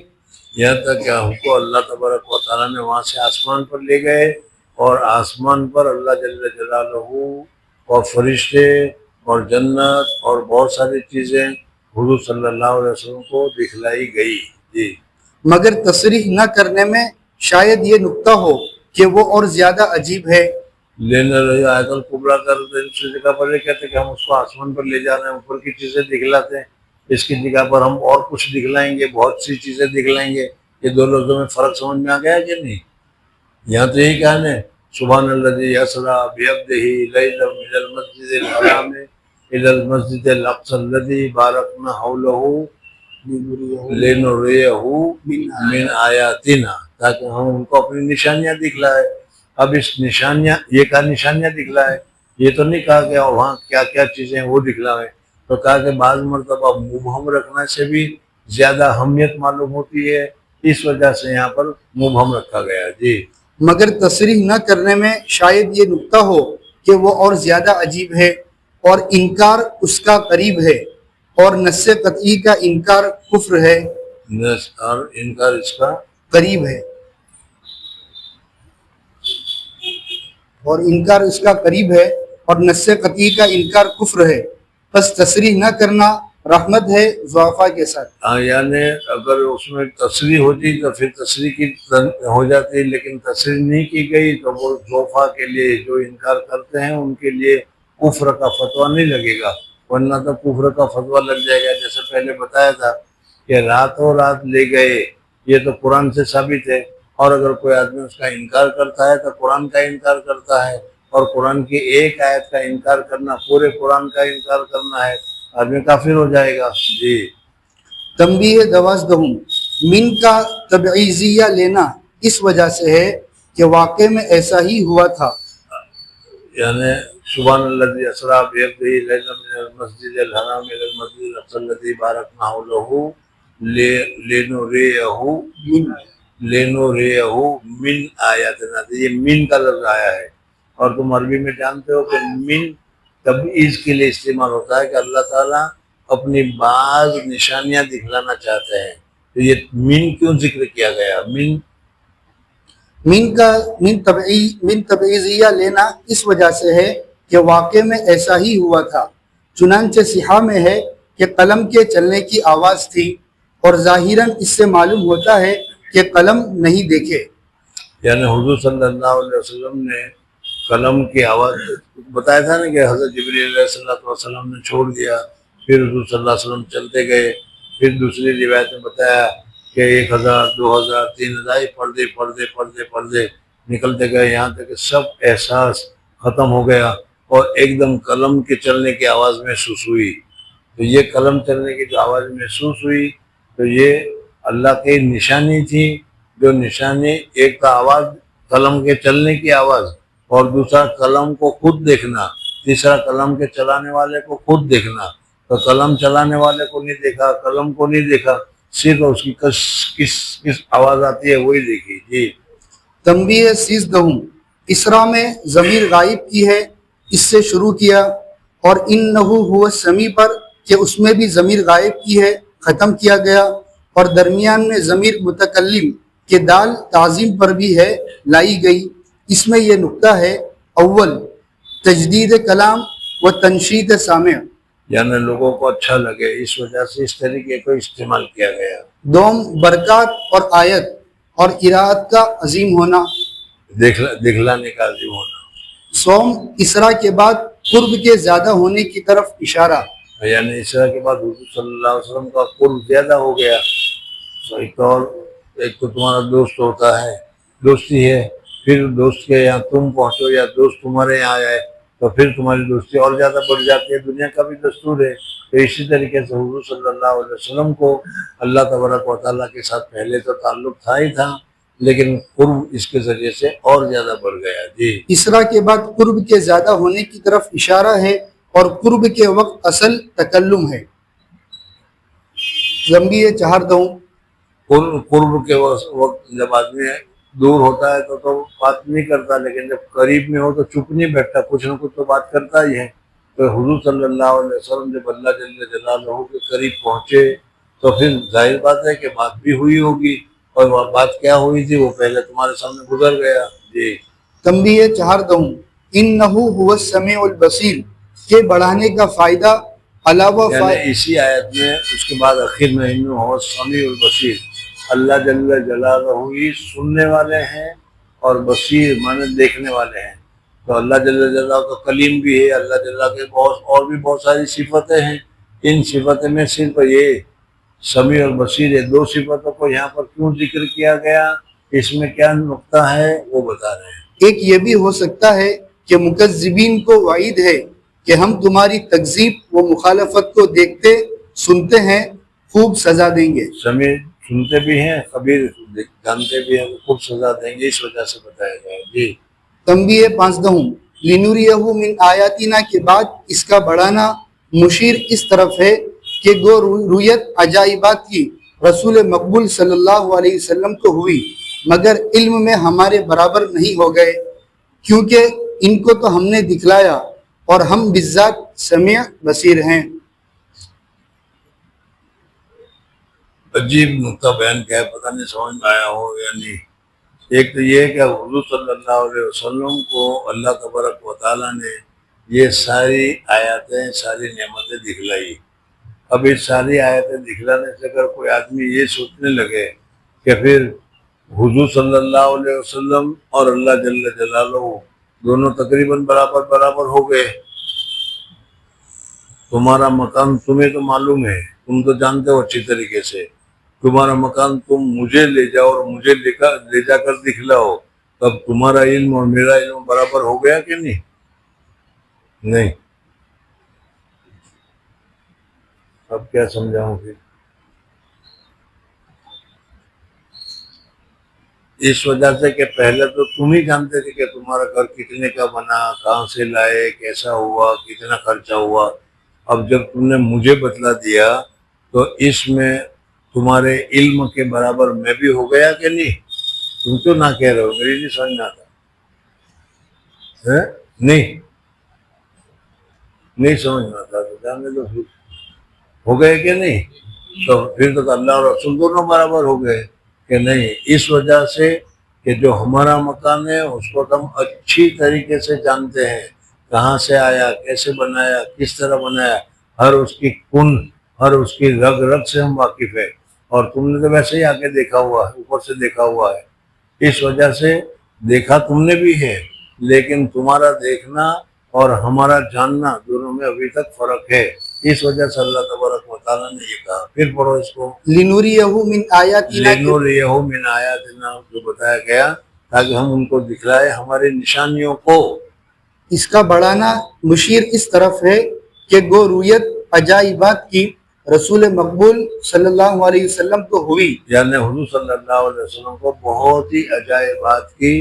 یہاں تک کہ ہم کو اللہ تبارک و تعالیٰ نے وہاں سے آسمان پر لے گئے، اور آسمان پر اللہ جل جلالہ اور فرشتے اور جنت اور بہت ساری چیزیں حضور صلی اللہ علیہ وسلم کو دکھلائی گئی جی۔ مگر تصریح نہ کرنے میں شاید یہ نکتہ ہو کہ وہ اور زیادہ عجیب ہے۔ لینے رہی آیت الکبریٰ کر دوسری جگہ پر یہ کہتے ہیں کہ ہم اس کو آسمان پر لے جانا ہے، اوپر کی چیزیں دکھلاتے ہیں، اس کی جگہ پر ہم اور کچھ دکھلائیں گے، بہت سی چیزیں دکھلائیں گے۔ یہ دو لفظوں میں فرق سمجھ میں آ گیا کہ نہیں؟ یہاں تو یہی کہنا ہے سبحان الذی اسریٰ بعبدہ لیلا من المسجد الحرام الی المسجد الاقصی الذی بارکنا حولہ لنریہ من آیاتنا، تاکہ ہم ان کو اپنی نشانیاں دکھلائے۔ اب اس نشانیاں، یہ کہا نشانیاں دکھلائے، یہ تو نہیں کہا کہ وہاں کیا کیا چیزیں وہ دکھلائے، تو کہا کہ بعض مرتبہ مبہم رکھنے سے بھی زیادہ اہمیت معلوم ہوتی ہے، اس وجہ سے یہاں پر مبہم رکھا گیا جی۔ مگر تصریح نہ کرنے میں شاید یہ نکتہ ہو کہ وہ اور زیادہ عجیب ہے، اور انکار اس کا قریب ہے، اور نص قطعی کا انکار کفر ہے، اور انکار اس کا قریب ہے، اور انکار اس کا قریب ہے، اور نص قطعی کا انکار کفر ہے، بس تصریح نہ کرنا رحمت ہے ضعفاء کے ساتھ۔ یعنی اگر اس میں تصریح ہوتی تو پھر تصریح کی ہو جاتی، لیکن تصریح نہیں کی گئی تو وہ ضعفاء کے لیے جو انکار کرتے ہیں ان کے لیے کفر کا فتویٰ نہیں لگے گا، ورنہ تو کفر کا فتویٰ لگ جائے گا۔ جیسے پہلے بتایا تھا کہ راتوں رات لے گئے، یہ تو قرآن سے ثابت ہے، اور اگر کوئی آدمی اس کا انکار کرتا ہے تو قرآن کا انکار کرتا ہے، اور قرآن کی ایک آیت کا انکار کرنا پورے قرآن کا انکار کرنا ہے، آدمی کافر ہو جائے گا۔ جی تنبیہ 12 من کا تبعیضیہ لینا اس وجہ سے ہے کہ واقع میں ایسا ہی ہوا تھا، یعنی سبحان الذی اسریٰ بعبدہ لیلا من المسجد الحرام الی المسجد الاقصی الذی بارکنا حولہ لنریہ من آیاتنا۔ یہ من کا لفظ آیا ہے، اور تم عربی میں جانتے ہو کہ من تبعیض کے لیے استعمال ہوتا ہے کہ اللہ تعالیٰ اپنی بعض نشانیاں دکھلانا چاہتے ہیں، تو یہ من کیوں ذکر کیا گیا؟ من تبعیضیہ لینا اس وجہ سے ہے کہ واقع میں ایسا ہی ہوا تھا، چنانچہ صحیح میں ہے کہ قلم کے چلنے کی آواز تھی، اور ظاہراً اس سے معلوم ہوتا ہے کہ قلم نہیں دیکھے۔ یعنی حضور صلی اللہ علیہ وسلم نے قلم کی آواز بتایا تھا نا کہ حضرت جبریل علیہ السلام نے چھوڑ دیا، پھر حضور صلی اللہ علیہ وسلم چلتے گئے، پھر دوسری روایت میں بتایا کہ 1000 2000 3000 پردے نکلتے گئے، یہاں تک کہ سب احساس ختم ہو گیا اور ایک دم قلم کے چلنے کی آواز محسوس ہوئی۔ تو یہ قلم چلنے کی جو آواز محسوس ہوئی تو یہ اللہ کی نشانی تھی، جو نشانی ایک کا آواز قلم کے چلنے کی آواز، اور دوسرا قلم کو خود دیکھنا، تیسرا قلم کے چلانے والے کو خود دیکھنا۔ تو قلم چلانے والے کو نہیں دیکھا، قلم کو نہیں دیکھا، صرف اس کی کس آواز آتی ہے وہی دیکھی۔ جی تنبیہ 13 اسراء میں ضمیر غائب کی ہے، اس سے شروع کیا، اور انہو هو السمیع پر کہ اس میں بھی ضمیر غائب کی ہے ختم کیا گیا، اور درمیان میں ضمیر متکلم کہ دال تعظیم پر بھی ہے لائی گئی۔ اس میں یہ نکتہ ہے، اول تجدید کلام و تنشید سامع، یعنی لوگوں کو اچھا لگے اس وجہ سے اس طریقے کو استعمال کیا گیا۔ دوم برکات اور آیت اور قرات کا عظیم ہونا، دکھلانے کا عظیم ہونا۔ سوم اسراء کے بعد قرب کے زیادہ ہونے کی طرف اشارہ، یعنی اسراء کے بعد حضور صلی اللہ علیہ وسلم کا قرب زیادہ ہو گیا۔ ایک تو تمہارا دوست ہوتا ہے، دوستی ہے، پھر دوست کے یہاں تم پہنچو یا دوست تمہارے یہاں آئے تو پھر تمہاری دوستی اور زیادہ بڑھ جاتی ہے۔ دنیا کا بھی دستور ہے، تو اسی طریقے سے حضور صلی اللہ علیہ وسلم کو اللہ تبارک و تعالیٰ کے ساتھ پہلے تو تعلق تھا ہی تھا، لیکن قرب اس کے ذریعے سے اور زیادہ بڑھ گیا۔ جی اسراء کے بعد قرب کے زیادہ ہونے کی طرف اشارہ ہے، اور قرب کے وقت اصل تکلم ہے۔ ضمیر 14 قرب کے وقت جب آدمی دور ہوتا ہے تو بات نہیں کرتا، لیکن جب قریب میں ہو تو چپ نہیں بیٹھتا، کچھ نہ کچھ تو بات کرتا ہی ہے۔ تو حضور صلی اللہ علیہ وسلم جب اللہ جل جلالہ کے قریب پہنچے تو پھر ظاہر بات ہے کہ بات بھی ہوئی ہوگی، اور وہ بات کیا ہوئی تھی وہ پہلے تمہارے سامنے گزر گیا۔ جی تنبیہ 14 انہو هو السمیع البصیر کے بڑھانے کا فائدہ علاوہ یعنی اسی آیت میں اس کے بعد آخر میں انہو هو السمیع البصیر، اللہ جل جلالہ ہی سننے والے ہیں اور بصیر مانے دیکھنے والے ہیں۔ تو اللہ جل جلالہ کا کلیم بھی ہے، اللہ جل کے اور بھی بہت ساری صفتیں ہیں، ان صفتیں میں صرف یہ سمیع اور بصیر ہے، دو صفتوں کو یہاں پر کیوں ذکر کیا گیا، اس میں کیا نقطہ ہے وہ بتا رہے ہیں۔ ایک یہ بھی ہو سکتا ہے کہ مکذبین کو وعید ہے کہ ہم تمہاری تکذیب و مخالفت کو دیکھتے سنتے ہیں، خوب سزا دیں گے۔ سمیع سنتے بھی ہیں، خبیر جانتے بھی ہیں، خوب سزا دیں گے، اس وجہ سے بتایا گیا۔ جی تنبیہ 15 لنوریہ من آیاتنا کے بعد اس کا بڑھانا مشیر اس طرف ہے کہ گو رویت عجائبات کی رسول مقبول صلی اللہ علیہ وسلم کو ہوئی، مگر علم میں ہمارے برابر نہیں ہو گئے، کیونکہ ان کو تو ہم نے دکھلایا اور ہم بالذات سمیع بصیر ہیں۔ عجیب نقطہ بیان کیا ہے، پتہ نہیں سمجھ میں آیا ہو یا نہیں۔ ایک تو یہ ہے کہ حضور صلی اللہ علیہ وسلم کو اللہ تبارک و تعالیٰ نے یہ ساری آیاتیں، ساری نعمتیں دکھلائی۔ اب اس ساری آیتیں دکھلانے سے اگر کوئی آدمی یہ سوچنے لگے کہ پھر حضور صلی اللہ علیہ وسلم اور اللہ جل جلالہ دونوں تقریباً برابر ہو گئے، تمہارا مقام تمہیں تو معلوم ہے، تم تو جانتے ہو اچھی طریقے سے، تمہارا مقام تم مجھے لے جاؤ اور مجھے لے جا کر دکھلاؤ، تب تمہارا علم اور میرا علم برابر ہو گیا کہ نہیں؟ نہیں۔ اب کیا سمجھاؤں پھر؟ اس وجہ سے کہ پہلے تو تم ہی جانتے تھے کہ تمہارا گھر کتنے کا بنا، کہاں سے لائے، کیسا ہوا، کتنا خرچہ ہوا۔ اب جب تم نے مجھے بتلا دیا تو اس میں تمہارے علم کے برابر میں بھی ہو گیا کہ نہیں؟ تم تو نہ کہہ رہے ہو، میری نہیں سمجھ میں آتا ہے؟ نہیں سمجھ میں آتا تو جانے دو، پھر ہو گئے کہ نہیں؟ تو پھر تو اللہ اور رسول دونوں برابر ہو گئے کہ نہیں؟ اس وجہ سے کہ جو ہمارا مکان ہے اس کو ہم اچھی طریقے سے جانتے ہیں، کہاں سے آیا، کیسے بنایا، کس طرح بنایا، ہر اس کی کن، ہر اس کی رگ رگ سے ہم واقف ہیں، اور تم نے تو ویسے ہی آ کے دیکھا ہوا ہے، اوپر سے دیکھا ہوا ہے۔ اس وجہ سے دیکھا تم نے بھی ہے، لیکن تمہارا دیکھنا اور ہمارا جاننا دونوں میں ابھی تک فرق ہے۔ اس وجہ سے اللہ تبارک و تعالیٰ نے یہ کہا۔ پھر پڑھو اس کو، لِنُرِيَهُ مِنْ آیاتنا، لِنُرِيَهُ مِنْ آیاتنا جو بتایا گیا تاکہ ہم ان کو دکھلائے ہماری نشانیوں کو۔ اس کا بڑھانا مشیر اس طرف ہے کہ گو رویت عجائبات کی رسول مقبول صلی اللہ علیہ وسلم کو ہوئی، یعنی حضور صلی اللہ علیہ وسلم کو بہت ہی عجائبات کی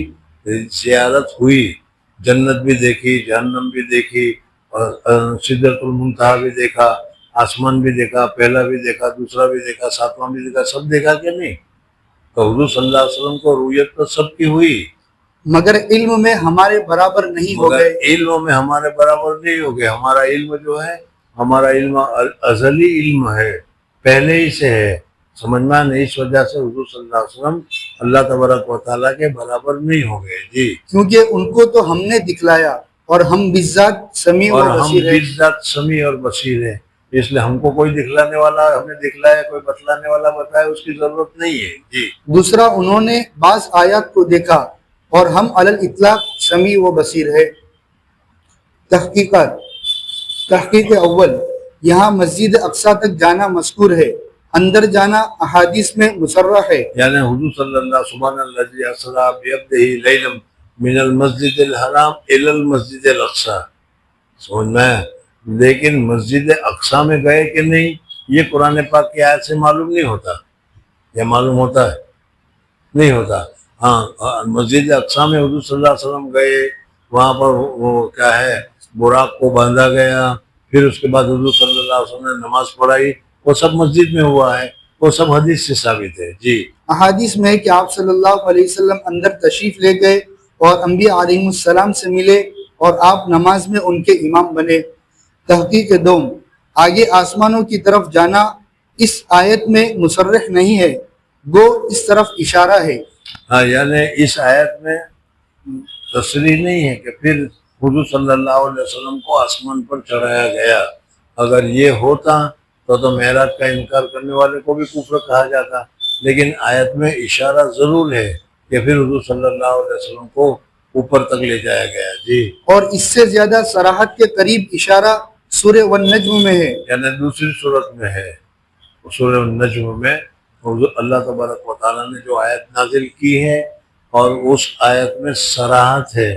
زیارت ہوئی، جنت بھی دیکھی، جہنم بھی دیکھی، اور سدرۃ المنتہا بھی دیکھا، آسمان بھی دیکھا، پہلا بھی دیکھا، دوسرا بھی دیکھا، ساتواں بھی دیکھا، سب دیکھا کہ نہیں؟ تو حضور صلی اللہ علیہ وسلم کو رویت تو سب کی ہوئی، مگر علم میں ہمارے برابر نہیں ہو مگر گئے۔ علم میں ہمارے برابر نہیں ہو گئے۔ ہمارا علم جو ہے، ہمارا علم ازلی علم ہے، پہلے ہی سے ہے، سمجھ میں نہیں؟ اس وجہ سے حضور صلی اللہ علیہ وسلم اللہ تبارک و تعالیٰ کے برابر نہیں ہو گئے۔ جی، کیونکہ ان کو تو ہم نے دکھلایا اور ہم بالذات سمیع اور و ہم بصیر ہیں۔ بالذات سمیع اور بصیر ہیں، اس لیے ہم کو کوئی دکھلانے والا ہمیں دکھلایا، کوئی بتلانے والا بتایا، اس کی ضرورت نہیں ہے۔ جی، دوسرا انہوں نے بعض آیات کو دیکھا اور ہم علی الاطلاق سمیع و بصیر ہے۔ تحقیق اول، یہاں مسجد اقصی تک جانا مذکور ہے، اندر جانا احادیث میں مصرح ہے۔ یعنی حضور صلی اللہ سبحان الذی اسری بعبدہ لیلا من المسجد الحرام الی المسجد الاقصی، سمجھ میں؟ لیکن مسجد اقصی میں گئے کہ نہیں یہ قرآن پاک کی آیت سے معلوم نہیں ہوتا۔ یہ معلوم ہوتا ہے؟ نہیں ہوتا۔ ہاں، مسجد اقصی میں حضور صلی اللہ علیہ وسلم گئے، وہاں پر وہ کیا ہے، براق کو باندھا گیا، پھر اس کے بعد حضور صلی اللہ علیہ وسلم نے نماز پڑھائی، وہ سب مسجد میں ہوا ہے، وہ سب حدیث سے ثابت ہے۔ جی، احادیث میں ہے کہ آپ صلی اللہ علیہ وسلم اندر تشریف لے گئے اور انبیاء علیہ السلام سے ملے اور آپ نماز میں ان کے امام بنے۔ تحقیق دوم، آگے آسمانوں کی طرف جانا اس آیت میں مصرح نہیں ہے، گو اس طرف اشارہ ہے۔ ہاں، یعنی اس آیت میں تصریح نہیں ہے کہ پھر حضور صلی اللہ علیہ وسلم کو آسمان پر چڑھایا گیا۔ اگر یہ ہوتا تو معراج کا انکار کرنے والے کو بھی کفر کہا جاتا، لیکن آیت میں اشارہ ضرور ہے کہ پھر حضور صلی اللہ علیہ وسلم کو اوپر تک لے جایا گیا۔ جی، اور اس سے زیادہ صراحت کے قریب اشارہ سورہ والنجم میں ہے، یعنی دوسری صورت میں ہے، سورہ النجم میں حضور اللہ تبارک و تعالیٰ نے جو آیت نازل کی ہے، اور اس آیت میں صراحت ہے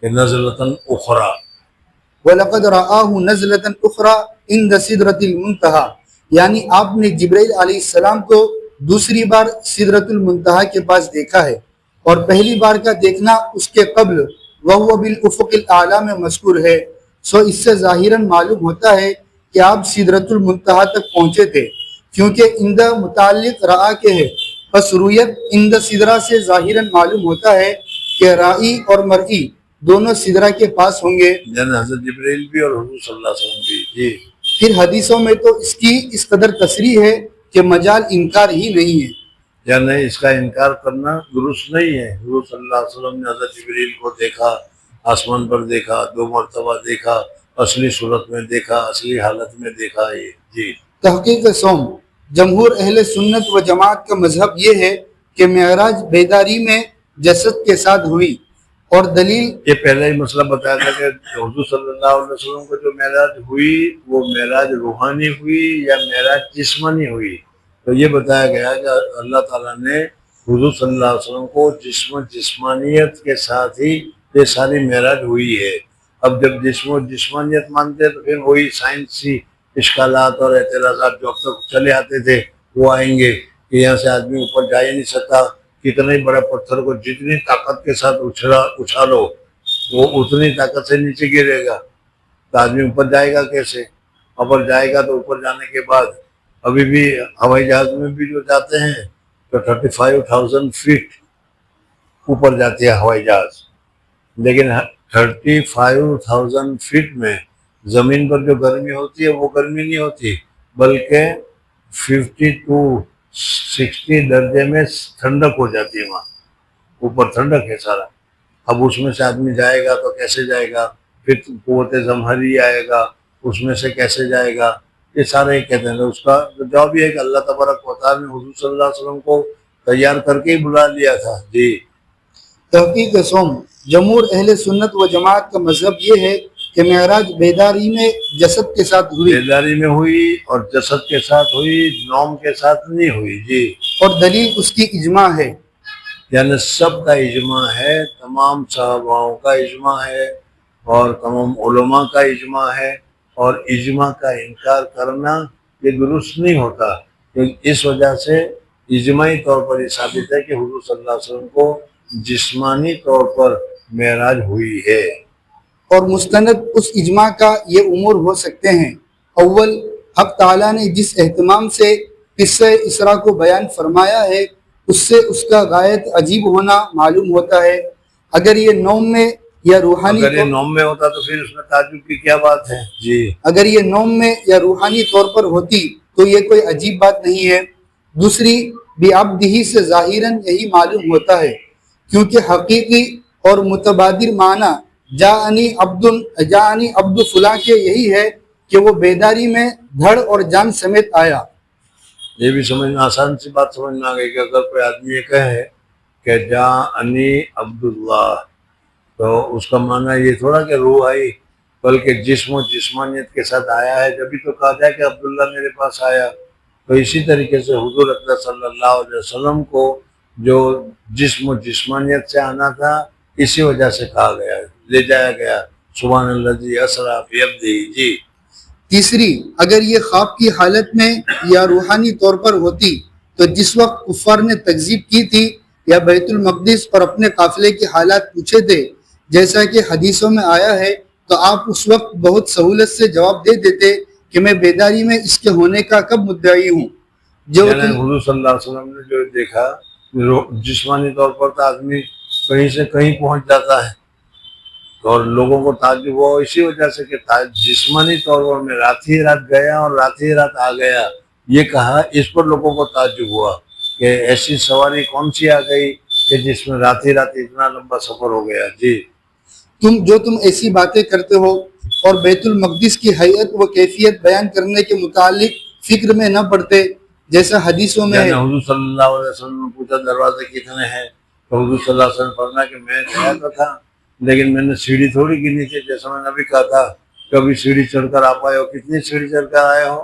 کہ نزلۃ اخری، وَلَقَدْ رَآهُ نَزْلَةً أُخْرَى عِنْدَ سِدْرَةِ الْمُنْتَهَى، یعنی آپ نے جبرائیل علیہ السلام کو دوسری بار سدرۃ المنتہا کے پاس دیکھا ہے، اور پہلی بار کا دیکھنا اس کے قبل وَهُوَ بِالْأُفُقِ الْأَعْلَى میں مذکور ہے، سو اس سے ظاہراً معلوم ہوتا ہے کہ آپ سدرۃ المنتہا تک پہنچے تھے، کیونکہ اندہ متعلق رآ کے ہے، پس رویت اندہ سدرہ سے ظاہراً معلوم ہوتا ہے کہ رائی اور مرئی دونوں سدرہ کے پاس ہوں گے. یعنی حضرت جبرائیل بھی اور حضور صلی اللہ علیہ وسلم بھی. جی پھر حدیثوں میں تو اس کی اس قدر تصریح ہے کہ مجال انکار ہی نہیں ہے. یعنی اس کا انکار کرنا درست نہیں ہے. حضور صلی اللہ علیہ وسلم نے حضرت جبرائیل کو دیکھا، آسمان پر دیکھا، 2 مرتبہ دیکھا، اصلی صورت میں دیکھا، اصلی حالت میں دیکھا. یہ جی تحقیق سوم جمہور اہل سنت و جماعت کا مذہب یہ ہے کہ معراج بیداری میں جسد کے ساتھ ہوئی، اور دلیل یہ پہلے ہی مسئلہ بتایا تھا کہ حضور صلی اللہ علیہ وسلم کو جو معراج ہوئی وہ معراج روحانی ہوئی یا معراج جسمانی ہوئی. تو یہ بتایا گیا کہ اللہ تعالیٰ نے حضور صلی اللہ علیہ وسلم کو جسم و جسمانیت کے ساتھ ہی یہ ساری معراج ہوئی ہے. اب جب جسم و جسمانیت مانتے تو پھر وہی سائنسی اشکالات اور اعتراضات جو اب تک چلے آتے تھے وہ آئیں گے کہ یہاں سے آدمی اوپر جا ہی نہیں سکتا، کتنا ہی بڑا پتھر کو جتنی طاقت کے ساتھ اچھالو وہ اتنی طاقت سے نیچے گرے گا، تو آدمی اوپر جائے گا کیسے؟ اوپر جائے گا تو اوپر جانے کے بعد ابھی بھی ہوائی جہاز میں بھی جو جاتے ہیں تو 35,000 فیٹ اوپر جاتی ہے ہوائی جہاز، لیکن 35,000 فیٹ میں زمین پر جو گرمی ہوتی ہے وہ گرمی نہیں ہوتی، بلکہ 50 to 60 درجے میں ٹھنڈک ہو جاتی ہے. وہاں اوپر ٹھنڈک ہے سارا. اب اس میں سے آدمی جائے گا تو کیسے جائے گا؟ پھر قوت زمہری آئے گا، اس میں سے کیسے جائے گا؟ یہ سارے کہتے ہیں. اس کا جواب یہ ہے کہ اللہ تبارک و تعالیٰ نے حضور صلی اللہ علیہ وسلم کو تیار کر کے ہی بلا لیا تھا. جی تحقیق سوم جمہور اہل سنت و جماعت کا مذہب یہ ہے کہ معراج بیداری میں جسد کے ساتھ ہوئی، بیداری میں ہوئی اور جسد کے ساتھ ہوئی، نوم کے ساتھ نہیں ہوئی. جی اور دلیل اس کی اجماع ہے. یعنی سب کا اجماع ہے، تمام صحاباؤں کا اجماع ہے اور تمام علماء کا اجماع ہے، اور اجماع کا انکار کرنا یہ درست نہیں ہوتا. اس وجہ سے اجماعی طور پر یہ ثابت ہے کہ حضور صلی اللہ علیہ وسلم کو جسمانی طور پر معراج ہوئی ہے. اور مستند اس اجماع کا یہ امور ہو سکتے ہیں: اول، حق تعالیٰ نے جس اہتمام سے قصہ اسراء کو بیان فرمایا ہے اس سے اس کا غایت عجیب ہونا معلوم ہوتا ہے. اگر یہ نوم میں یا روحانی اگر یہ نوم میں ہوتا تو پھر اس میں تعجب کی کیا بات ہے؟ جی اگر یہ نوم میں یا روحانی طور پر ہوتی تو یہ کوئی عجیب بات نہیں ہے. دوسری، بعبدہ سے ظاہراً یہی معلوم ہوتا ہے، کیونکہ حقیقی اور متبادر معنی جاءنی عبد فلاں کے یہی ہے کہ وہ بیداری میں دھڑ اور جان سمیت آیا. یہ بھی سمجھنا آسان سی بات سمجھ میں آ گئی کہ اگر کوئی آدمی یہ کہے کہ جاءنی عبداللہ تو اس کا معنی یہ تھوڑا کہ روح آئی، بلکہ جسم و جسمانیت کے ساتھ آیا ہے، جبھی تو کہا جائے کہ عبداللہ میرے پاس آیا. تو اسی طریقے سے حضور اکرم صلی اللہ علیہ وسلم کو جو جسم و جسمانیت سے آنا تھا اسی وجہ سے کہا گیا، لے جایا گیا. سبحان الذی اسریٰ بعبدہ. جی تیسری، اگر یہ خواب کی حالت میں یا روحانی طور پر ہوتی تو جس وقت کفار نے تکذیب کی تھی یا بیت المقدس اور اپنے قافلے کے حالات پوچھے تھے جیسا کہ حدیثوں میں آیا ہے، تو آپ اس وقت بہت سہولت سے جواب دے دیتے کہ میں بیداری میں اس کے ہونے کا کب مدعی ہوں. جو یعنی حضور صلی اللہ علیہ وسلم نے جو دیکھا جسمانی طور پر تو آدمی کہیں سے کہیں پہنچ جاتا ہے، اور لوگوں کو تعجب ہوا اسی وجہ سے کہ جسمانی طور پر میں رات ہی رات گیا اور رات ہی رات آ گیا، یہ کہا. اس پر لوگوں کو تعجب ہوا کہ ایسی سواری کون سی آ گئی کہ جس میں رات ہی رات اتنا لمبا سفر ہو گیا. جی تم ایسی باتیں کرتے ہو اور بیت المقدس کی حیت و کیفیت بیان کرنے کے متعلق فکر میں نہ پڑتے جیسا حدیثوں میں ہے. حضور صلی اللہ علیہ وسلم نے پوچھا دروازے کتنے ہیں، تو حضور صلی اللہ علیہ وسلم فرمایا کہ میں گیا تو تھا لیکن میں نے سیڑھی تھوڑی گنی تھی، جیسا میں نے ابھی کہا تھا کبھی سیڑھی چڑھ کر آپ آئے ہو، کتنی سیڑھی چڑھ کر آئے ہو؟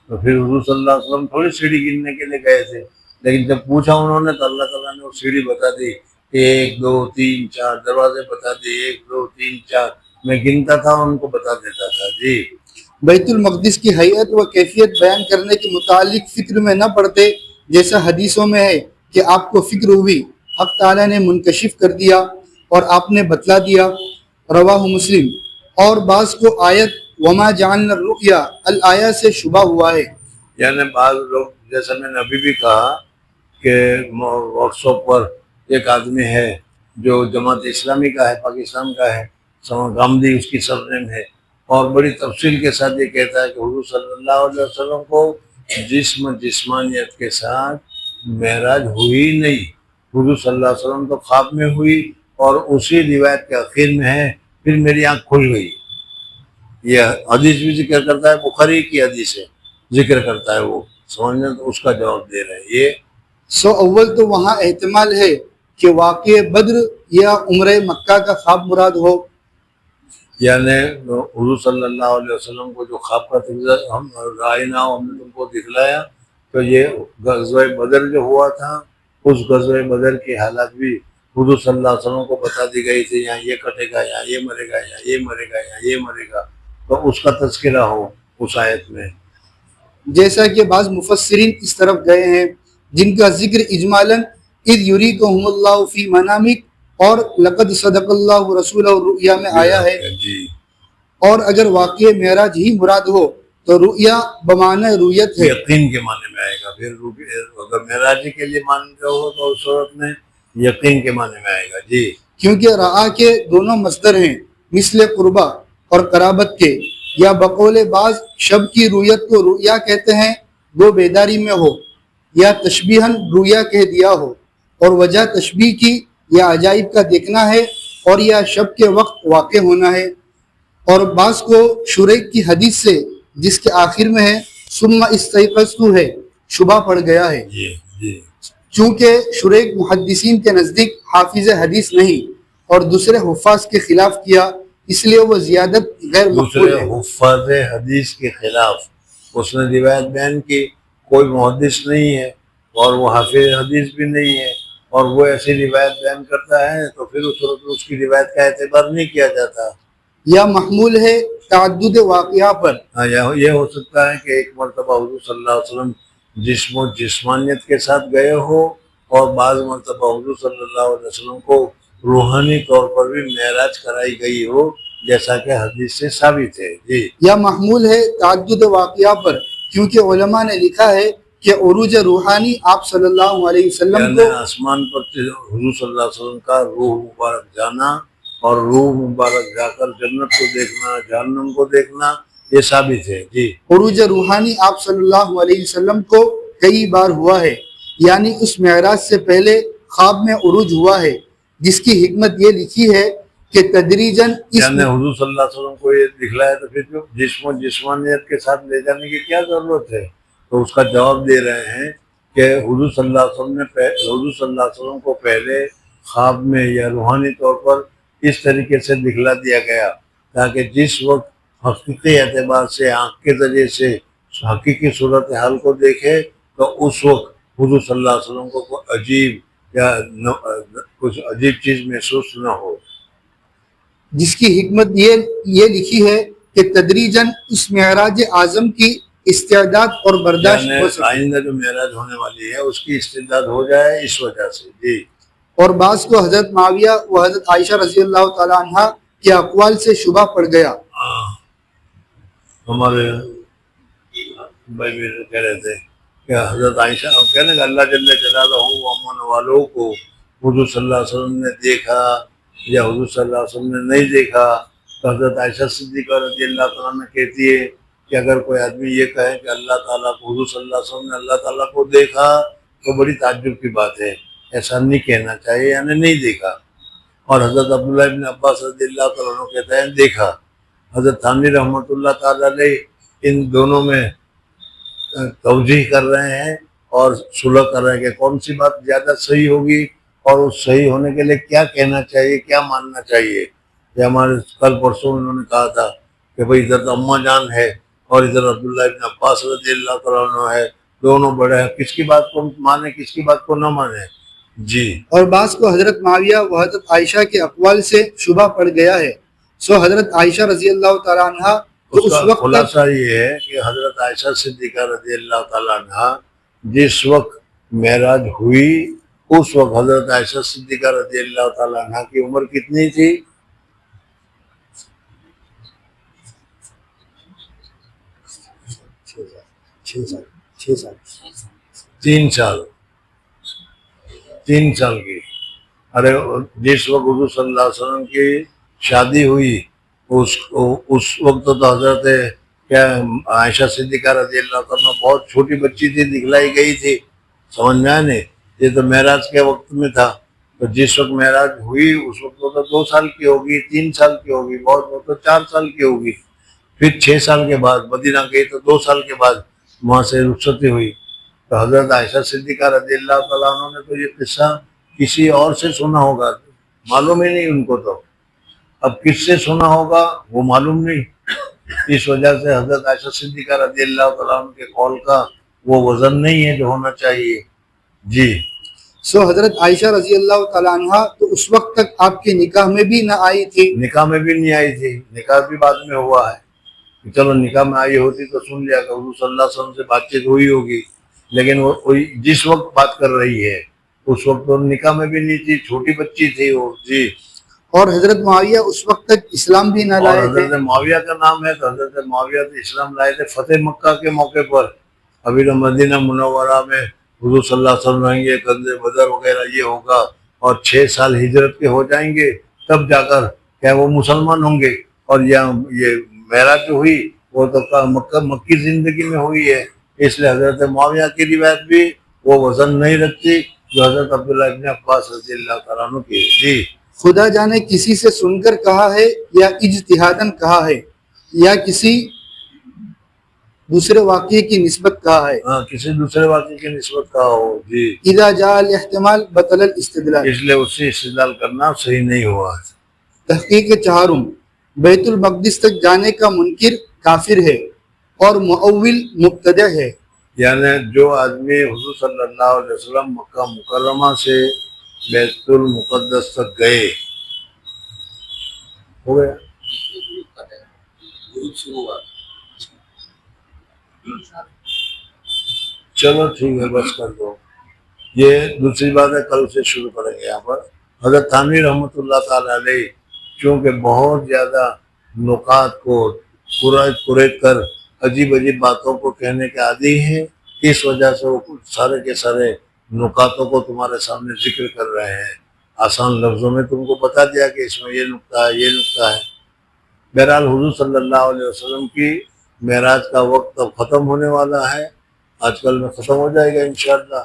تو پھر حضور صلی اللہ علیہ وسلم تھوڑی سیڑھی گننے کے لیے گئے تھے، لیکن جب پوچھا انہوں نے تو اللہ تعالیٰ نے وہ سیڑھی بتا دی، 1 2 3 4 دروازے بتا دی، 1 2 3 4 میں گنتا تھا ان کو بتا دیتا تھا. جی بیت المقدس کی حیت و کیفیت بیان کرنے کے متعلق فکر میں نہ پڑتے جیسا حدیثوں میں ہے کہ آپ کو فکر ہوئی، حق تعالیٰ نے منکشف کر دیا اور آپ نے بتلا دیا. رواہ مسلم. اور بعض کو آیت وما جعلنا الرؤیا الآیہ سے شبہ ہوا ہے. یعنی بعض لوگ جیسا میں نے ابھی بھی کہا کہ واٹس ایپ پر ایک آدمی ہے جو جماعت اسلامی کا ہے، پاکستان کا ہے، گامدی اس کی سرنیم ہے، اور بڑی تفصیل کے ساتھ یہ کہتا ہے کہ حضور صلی اللہ علیہ وسلم کو جسمانیت کے ساتھ معراج ہوئی نہیں، حضور صلی اللہ علیہ وسلم تو خواب میں ہوئی، اور اسی روایت کے آخر میں ہے پھر میری آنکھ کھل گئی۔ یہ حدیث بھی ذکر کرتا ہے، بخاری کی حدیث ہے، ذکر کرتا ہے وہ، سمجھنا، تو اس کا جواب دے رہے ہیں یہ۔ اول تو وہاں احتمال ہے کہ واقع بدر یا عمرہ مکہ کا خواب مراد ہو، یعنی حضور صلی اللہ علیہ وسلم کو جو خواب کا تذکرہ ہم رائنا ہم نے تم کو دکھلایا، تو یہ غزوہ بدر جو ہوا تھا، اس غزوہ بدر کی حالت بھی حضور صلی اللہ علیہ وسلم کو بتا دی گئی تھی، یہاں یہ کٹے گا، یہاں یہ مرے گا، یہاں یہ مرے گا، یہاں یہ مرے گا، تو اس کا تذکرہ ہو اس آیت میں۔ جیسا کہ بعض مفسرین اس طرف گئے ہیں جن کا ذکر اجمالاً اذ یریکہم اللہ فی منامک اور لقد صدق اللہ رسولہ الرؤیا میں آیا ہے، جی، اور اگر واقع معراج ہی مراد ہو تو رؤیا بمعنی رویت ہے، یقین کے معنی میں آئے گا۔ پھر اگر معراج کے لیے مانتے ہو تو اس صورت میں یقین کے معنی میں آئے گا۔ جی، کیونکہ رعا کے دونوں مصدر ہیں، مثل قربہ اور قرابت کے، یا بقول بعض شب کی رویت کو رؤیا کہتے ہیں وہ بیداری میں ہو، یا تشبیہاً رویا کہہ دیا ہو، اور وجہ تشبیہ کی یا عجائب کا دیکھنا ہے، اور یا شب کے وقت واقع ہونا ہے، اور بعض کو شریک کی حدیث سے جس کے آخر میں ہے ثم استيقظت ہے شبہ پڑ گیا ہے، جی، جی، چونکہ شریک محدثین کے نزدیک حافظ حدیث نہیں اور دوسرے حفاظ کے خلاف کیا، اس لیے وہ زیادت غیر مقبول دوسرے ہے۔ حفاظ حدیث کے خلاف اس نے روایت بیان کی، کوئی محدث نہیں ہے اور وہ حافظ حدیث بھی نہیں ہے، اور وہ ایسی روایت بیان کرتا ہے تو پھر اس وقت اس کی روایت کا اعتبار نہیں کیا جاتا۔ یا محمول ہے تعدد واقعہ پر، ہاں، یہ ہو سکتا ہے کہ ایک مرتبہ حضور صلی اللہ علیہ وسلم جسم و جسمانیت کے ساتھ گئے ہو، اور بعض مرتبہ حضور صلی اللہ علیہ وسلم کو روحانی طور پر بھی معراج کرائی گئی ہو، جیسا کہ حدیث سے ثابت ہے۔ جی، یا محمول ہے تعدد واقعہ پر، کیونکہ علماء نے لکھا ہے کہ عروج روحانی آپ صلی اللہ علیہ وسلم یعنی کو آسمان پر حضور صلی اللہ علیہ وسلم کا روح مبارک جانا اور روح مبارک جا کر جنت کو دیکھنا، جہنم کو دیکھنا، یہ ثابت ہے۔ جی، عروج روحانی آپ صلی اللہ علیہ وسلم کو کئی بار ہوا ہے، یعنی اس معراج سے پہلے خواب میں عروج ہوا ہے، جس کی حکمت یہ لکھی ہے کہ تدریجاً یعنی حضور صلی اللہ علیہ وسلم کو یہ دکھلایا تو پھر جسم و جسمانیت کے ساتھ لے جانے کی کیا ضرورت ہے؟ تو اس کا جواب دے رہے ہیں کہ حضور صلی اللہ علیہ وسلم حضور صلی اللہ علیہ وسلم کو پہلے خواب میں یا روحانی طور پر اس طریقے سے دکھلا دیا گیا تاکہ جس وقت حقیقی اعتبار سے آنکھ کے ذریعے سے حقیقی صورتحال کو دیکھے تو اس وقت حضور صلی اللہ علیہ وسلم کو کوئی عجیب یا کچھ عجیب چیز محسوس نہ ہو۔ جس کی حکمت یہ لکھی ہے کہ تدریجاً اس معراج اعظم کی استعداد اور برداشت یعنی ہو سکے، آئندہ جو معراج ہونے والی ہے اس کی استعداد ہو جائے اس وجہ سے۔ جی، اور بعض کو حضرت معاویہ و حضرت عائشہ رضی اللہ تعالی عنہ کے اقوال سے شبہ پڑ گیا۔ ہمارے بھائی بھی کہہ رہے تھے کہ حضرت عائشہ کہنے کہ اللہ جل جلالہ امن والوں کو حضور صلی اللہ علیہ وسلم نے دیکھا یا حضور صلی اللہ علیہ وسلم نے نہیں دیکھا، تو حضرت عائشہ صدیقہ رضی اللہ تعالیٰ نے کہتی ہے کہ اگر کوئی آدمی یہ کہے کہ اللہ تعالیٰ کو حضور صلی اللہ علیہ وسلم نے اللہ تعالیٰ کو دیکھا تو بڑی تعجب کی بات ہے، ایسا نہیں کہنا چاہیے، یعنی نہیں دیکھا۔ اور حضرت عبداللہ ابن عباس رضی اللہ تعالیٰ عنہ کہتے ہیں دیکھا۔ حضرت تھانوی رحمۃ اللہ تعالیٰ علیہ ان دونوں میں توجیح کر رہے ہیں اور صلح کر رہے ہیں کہ کون سی بات زیادہ صحیح ہوگی اور اس صحیح ہونے کے لیے کیا کہنا چاہیے، کیا ماننا چاہیے۔ یہ ہمارے کل پرسوں انہوں نے کہا تھا کہ بھئی ادھر تو اماں جان ہے اور ادھر عبداللہ ابن عباس رضی اللہ تعالیٰ عنہ ہے، دونوں بڑے ہیں، کس کی بات کو مانے کس کی بات کو نہ مانے۔ جی، اور بعض کو حضرت معاویہ و حضرت عائشہ کے اقوال سے شبہ پڑ گیا ہے، سو حضرت عائشہ رضی اللہ تعالی عنہ تو اس اس کا وقت تک خلاصہ یہ ہے کہ حضرت عائشہ صدیقہ رضی اللہ تعالیٰ عنہ جس وقت معراج ہوئی اس وقت حضرت عائشہ صدیقہ رضی اللہ تعالیٰ عنہ کی عمر کتنی تھی؟ 6 سال 3 سال کی۔ ارے جس وقت حضور صلی اللہ علیہ وسلم کی شادی ہوئی اس وقت تو حضرت کیا عائشہ صدیقہ رضی اللہ عنہ بہت چھوٹی بچی تھی، دکھلائی گئی تھی، سمجھ میں آئے نہیں؟ یہ تو معراج کے وقت میں تھا، تو جس وقت معراج ہوئی اس وقت تو 2 سال کی ہوگی، 3 سال کی ہوگی، بہت تو 4 سال کی ہوگی، پھر 6 سال کے بعد مدینہ گئی تو 2 سال کے بعد وہاں سے رخصتی ہوئی۔ تو حضرت عائشہ صدیقہ رضی اللہ تعالیٰ عنہ نے تو یہ قصہ کسی اور سے سنا ہوگا، معلوم ہی نہیں ان کو، تو اب کس سے سنا ہوگا وہ معلوم نہیں۔ اس وجہ سے حضرت عائشہ صدیقہ رضی اللہ تعالیٰ عنہ کے قول کا وہ وزن نہیں ہے جو ہونا چاہیے۔ جی سو حضرت عائشہ رضی اللہ تعالیٰ عنہ تو اس وقت تک آپ کے نکاح میں بھی نہ آئی تھی؟ نکاح میں بھی نہیں آئی تھی، نکاح بھی بعد میں ہوا ہے، چلو نکاح میں آئی ہوتی تو سن لیا کہ حضور صلی اللہ علیہ وسلم سے بات چیت ہوئی ہوگی، لیکن وہ جس وقت بات کر رہی ہے اس وقت تو نکاح میں بھی نہیں تھی، چھوٹی بچی تھی وہ۔ جی اور حضرت معاویہ اس وقت تک اسلام بھی نہ اور لائے تھے؟ حضرت معاویہ کا نام ہے تو حضرت معاویہ تو اسلام لائے تھے فتح مکہ کے موقع پر۔ ابھی تو مدینہ منورہ میں حضور صلی اللہ علیہ وسلم رہیں گے، غزوہ بدر وغیرہ یہ ہوگا، اور 6 سال ہجرت کے ہو جائیں گے تب جا کر کیا وہ مسلمان ہوں گے۔ اور یہ معراج جو ہوئی وہ تو مکی زندگی میں ہوئی ہے، اس لیے حضرت معاویہ کی روایت بھی وہ وزن نہیں رکھتی جو حضرت عبداللہ ابن عباس رضی اللہ تعالیٰ عنہ کی۔ جی خدا جانے کسی سے سن کر کہا ہے یا اجتہاداً کہا ہے یا کسی دوسرے واقعے کی نسبت کہا ہے؟ ہاں، کسی دوسرے واقعے کی نسبت کہا ہو۔ جی اذا جاء الاحتمال بطل الاستدلال۔ اس لیے اس سے استدلال کرنا صحیح نہیں ہوا۔ تحقیق چہارم، بیت المقدس تک جانے کا منکر کافر ہے اور مؤول مبتدع ہے۔ یعنی جو آدمی حضور صلی اللہ علیہ وسلم مکہ مکرمہ سے بیت المقدس تک گئے، ہو گیا؟ چلو ٹھیک ہے، بس کر دو۔ یہ دوسری بات ہے، کل سے شروع کریں گے۔ یہاں پر حضرت تھانوی رحمۃ اللہ تعالیٰ علیہ چونکہ بہت زیادہ نکات کو قریت کر عجیب عجیب باتوں کو کہنے کے عادی ہیں، اس وجہ سے وہ سارے کے سارے نکاتوں کو تمہارے سامنے ذکر کر رہے ہیں، آسان لفظوں میں تم کو بتا دیا کہ اس میں یہ نکتہ ہے، یہ نکتہ ہے۔ بہرحال حضور صلی اللہ علیہ وسلم کی معراج کا وقت اب ختم ہونے والا ہے، آج کل میں ختم ہو جائے گا انشاءاللہ،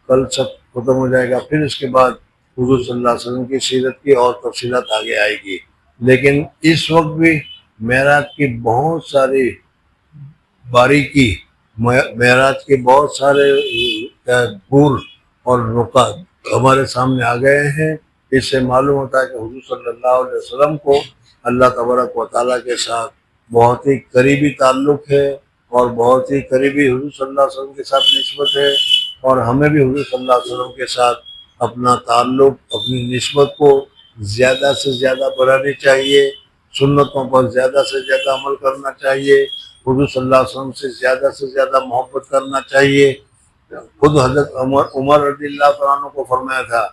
کل سب ختم ہو جائے گا، پھر اس کے بعد حضور صلی اللہ علیہ وسلم کی سیرت کی اور تفصیلات آگے آئے گی۔ لیکن اس وقت بھی معراج کی بہت ساری باریکی، معراج کے بہت سارے گر اور نکات ہمارے سامنے آ گئے ہیں۔ اس سے معلوم ہوتا ہے کہ حضور صلی اللہ علیہ وسلم کو اللہ تبارک و تعالیٰ کے ساتھ بہت ہی قریبی تعلق ہے، اور بہت ہی قریبی حضور صلی اللہ علیہ وسلم کے ساتھ نسبت ہے، اور ہمیں بھی حضور صلی اللہ علیہ وسلم کے ساتھ اپنا تعلق، اپنی نسبت کو زیادہ سے زیادہ بڑھانی چاہیے، سنتوں پر زیادہ سے زیادہ عمل کرنا چاہیے، حضور صلی اللہ علیہ وسلم سے زیادہ محبت کرنا چاہیے۔ خود حضرت عمر رضی اللہ عنہ کو فرمایا تھا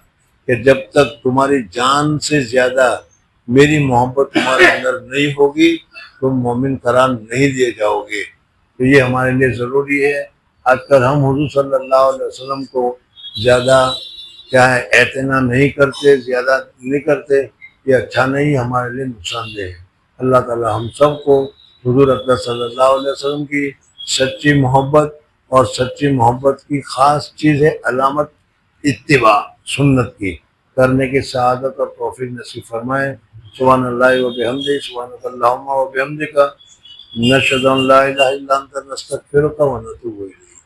کہ جب تک تمہاری جان سے زیادہ میری محبت تمہارے اندر نہیں ہوگی تم مومن قرار نہیں دیے جاؤ گے۔ تو یہ ہمارے لیے ضروری ہے۔ آج کل ہم حضور صلی اللہ علیہ وسلم کو زیادہ کیا ہے اعتنا نہیں کرتے، زیادہ نہیں کرتے، یہ اچھا نہیں، ہمارے لیے نقصان دہ ہے۔ اللہ تعالی ہم سب کو حضور اکرم صلی اللہ علیہ وسلم کی سچی محبت، اور سچی محبت کی خاص چیز ہے علامت اتباع سنت کی کرنے کی سعادت اور توفیق نصیب فرمائے۔ سبحان اللہ و بحمدہ، سبحانک اللہم و بحمدک، نشہد ان لا الہ الا انت نستغفرک و نتوب الیک۔